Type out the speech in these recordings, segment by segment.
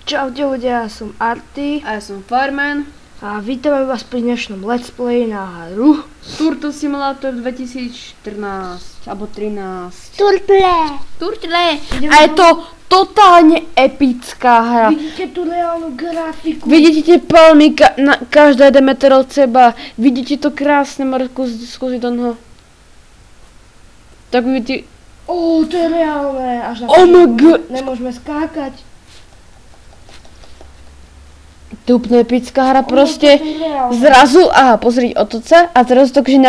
Čaute ľudia, ja som Arty A ja som Fireman. a vítame vás pri dnešnom Let's Play na hru Turtle Simulator 2014 alebo 13. Turtle! A je to totálne epická hra. Vidíte tú reálnu grafiku? Vidíte tie palmy, každá 1 meter od seba. Vidíte to krásne, Marko, skúsi do toho. Tak vidíte... To je reálne, až na Oh my god! nemôžeme skákať. To je úplne epická hra, proste to je reálne. zrazu, pozrieť otoca a zrazu to akože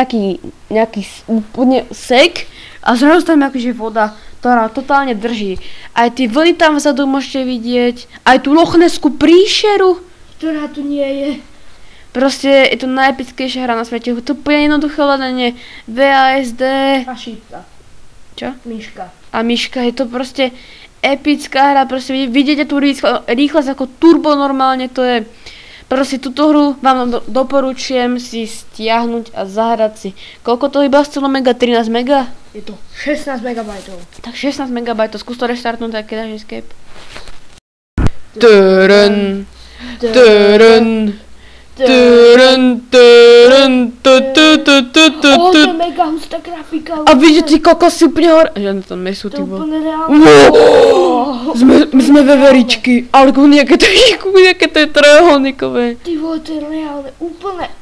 nejaký úplne sek a zrazu tam akože voda, ktorá totálne drží. Aj tie vlny tam vzadu môžete vidieť, aj tú Lochneskú príšeru. Ktorá tu nie je. Proste je to najepickejšia hra na svete, to úplne jednoduché hľadanie, VASD. A šípka. Čo? Myška. A myška, je to proste epická hra, proste vidíte tú rýchlosť ako turbo normálne, to je proste túto hru vám doporučujem si stiahnuť a zahrať si. Koľko to iba chcelo mega? 13 mega? Je to 16 MB. Tak 16 MB, skús to reštartnúť, tak keď dáš escape. Törn, törn, törn, törn, To je mega hustá grafika. a vidíte, koľko si úplne hore... Žiadne tam mesú, To ty je vole. úplne reálne. My sme veveričky, ale nejaké to je trojuholníkové. Ty vole, to je reálne,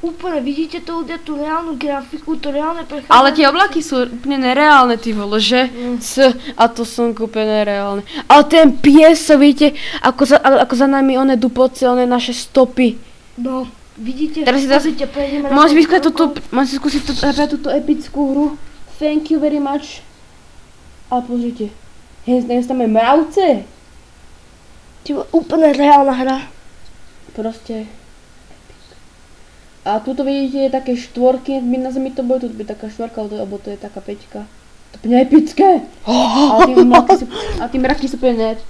úplne, vidíte to ľudia, tú reálnu grafiku, to reálne prechádzanie. Ale tie oblaky sú úplne nereálne, ty vole, že? A to slnko úplne nereálne. Ale ten piesok, vidíte, ako za nami one dupoce, one naše stopy. No, vidíte, Teraz si pozrite, prejdeme na Môžeš to. skúsiť túto epickú hru. Thank you very much. Ale pozrite, hej, tam je mravce. Ty vole, úplne reálna hra. Proste. A tuto vidíte také štvorky, my na zemi to boli, tu by taká štvorka, alebo to je taká peťka. To je úplne epické. A tí mraky sú úplne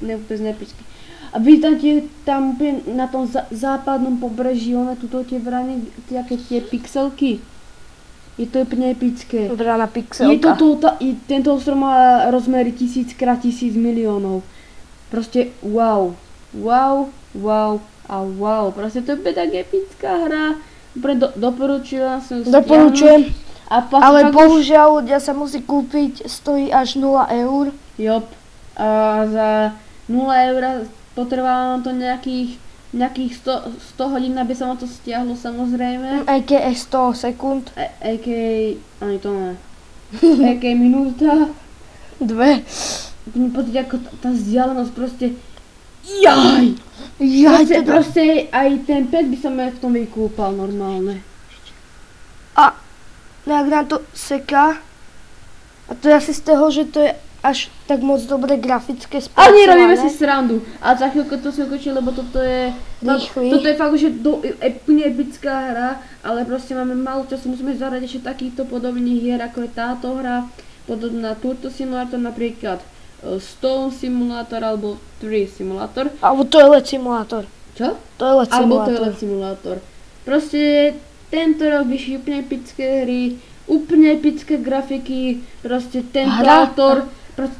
neepické. A vidíte tam úplne na tom západnom pobreží, one tuto tie vrane, tie pixelky. Je to úplne epické. Vrana Je pixelka. tento ostrov má rozmery 1000 x 1000 miliónov. Proste wow. Wow, wow a wow. Proste to je tak epická hra. Doporučujem som ju Doporučujem, stiahnuť. ale bohužiaľ ľudia sa musí kúpiť, stojí až 0 eur. Jop. A za 0 eur potrvá nám to nejakých 100 hodín, aby sa ma to stiahlo, samozrejme. A.k.a. 100 sekúnd. A.k.a. ani to ne. A.k.a. minúta. 2. Pozrite, ako tá vzdialenosť proste... Jaj! Proste aj ten pes by sa ma v tom vykúpal normálne. A nejak nám to seká. A to je asi z toho, že to je až tak moc dobre grafické spracované. Ale nerobíme si srandu. A za chvíľku to skočí, lebo toto je... Rýchly. Toto je fakt, že úplne epická hra, ale proste máme málo času, musíme zahrať ešte takýchto podobných hier, ako je táto hra, podobná Turtle Simulator, napríklad Stone Simulator alebo Tree Simulator. Alebo Toilet Simulator. Čo? Toilet Alebo Simulator. Toilet Simulator. Proste tento rok vyšli úplne epické hry, úplne epické grafiky, proste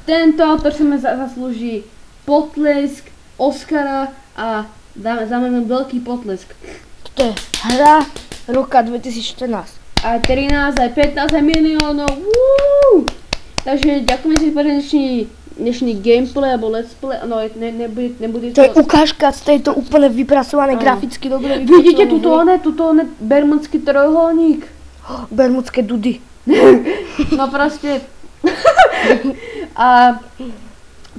tento autor si ma zaslúži potlesk, Oscara a dáme veľký potlesk. To je hra roka 2014. Aj 13, aj 15, aj miliónov. Takže ďakujem si pre dnešný gameplay alebo let's play. No, nebude To je ukážka z tejto úplne vypracované, graficky dobre vypracované. Vidíte tuto bermudský trojuholník? Bermudské dudy. No proste. A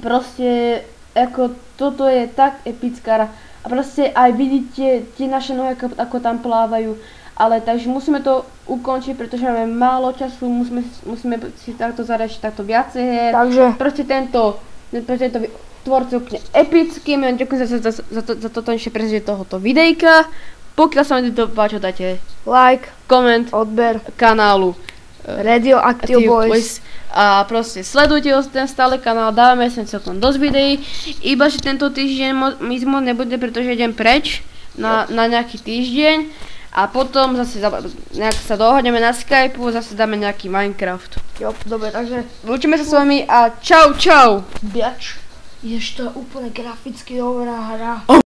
proste, ako toto je tak epická hra. A proste aj vidíte tie naše nohy, ako tam plávajú. Ale takže musíme to ukončiť, pretože máme málo času, musíme si takto zahrať takto viacej hier. Takže Proste tento tvorce úplne epický. Ďakujem za toto ešte prezrieť tohoto videjka. Pokiaľ sa vám to páčilo, dajte like, koment odber, kanálu Radioactive Boys. A proste sledujte ten stále kanál, dávame sem celkom dosť videí. Iba že tento týždeň mizmo nebude, pretože idem preč na nejaký týždeň. A potom zase nejak sa dohodneme na Skypeu, zase dáme nejaký Minecraft. Jo, dobre, takže Lúčime sa s vami a čau čau! biač. Jež to je úplne graficky dobrá hra.